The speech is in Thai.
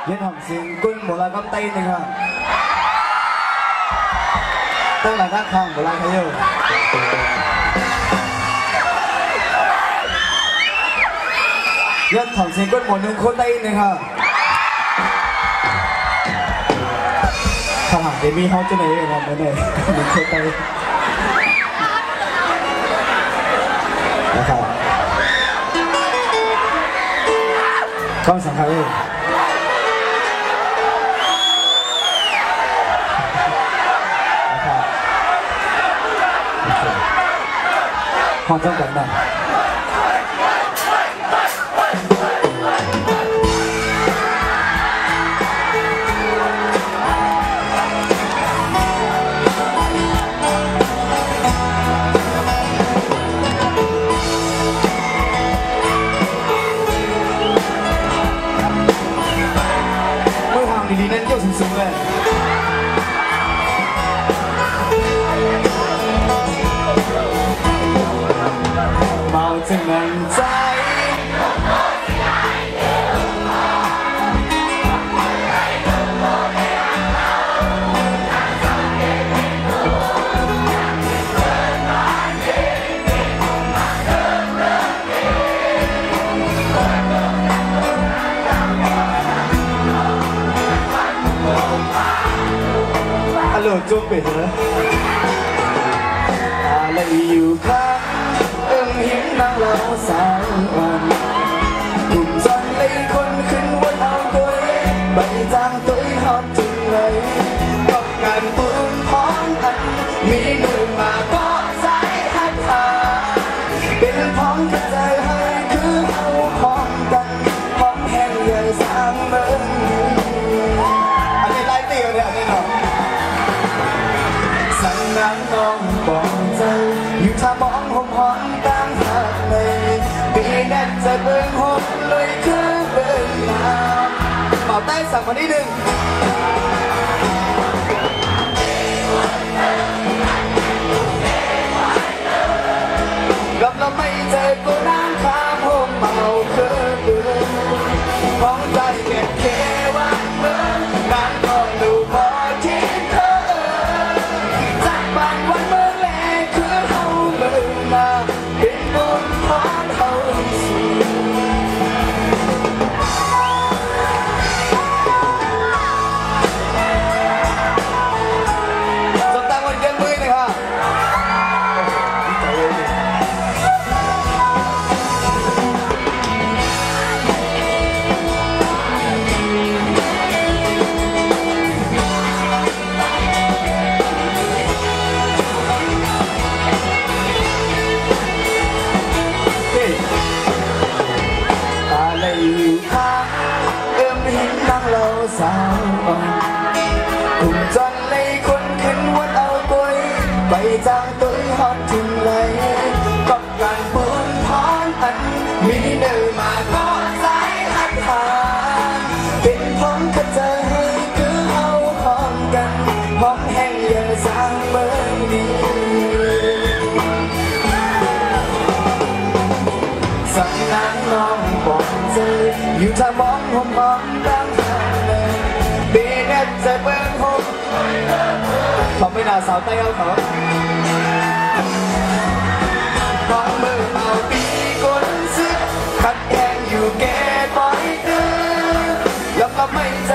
Liên Hồng xin quân một là con tay này ha. Tôi là các hàng một là thấy rồi. Liên Hồng xin quân một nương khôn tay này ha. Thằng hàng để mi hao chỗ này là cái này nương khôn tay. Con sẵn khai ơi. Hoàng trong cảnh này môi hàng thì đi lên kiểu sừng sừng này màu tình anh trái alo chuông về nữa lại yêu khác hiếm năng lâu saoวันกลุ่มจนเลยคนขึ้นวันเอาด้วยใบจางตัวฮอตจึงเลยต้องการปืนพร้อมอันมีหนึ่งมาก็ใจหักหาเป็นพร้อมกระจายให้คือเอาพร้อมกันพร้อมแห่งใหญ่สร้างเมืองอันนี้ไล่ตีกันเลยอันนี้เนาะสั่งน้ำน้องบอกใจอยู่ท่ามองหอมหอมตั้งหักในปีนั้นจะเบิ่งหอมเลยคือเบิ่งน้ำเป่าใต้สั่งมานิดนึงกับเราไม่เจอตัวน้ำข้ามหอมเมาคือเบิ่งของใจเก็บเก็บไว้เบิ่งงานก็ดูพอที่เธอจากบางวันเมื่อแลคือเขาเบิ่งมาเป็นบุญพอเขาสู่จนตั้งวันยังมือเลยค่ะสาวกลุ่มจนเลยคนขึ้นวัดเอาตัวไปจางตัวฮอตถึงเลยกับการบุญพรอันมีเนื้อมาก็ใจหักหาเป็นพ้องเข้าใจให้คือเอาพร้อมกันพร้อมแห่งอย่าสร้างเมืองนี้สั่งนางน้องบอกใจอยู่ท่ามองหอมหอมดังจะเบิ่งหกเขาไม่น่าสาวใต้เอาเขาพอมือเอาปีก้นซึกขัดแย้งอยู่แก่ปล่อยตื้อแล้วก็ไม่ใจ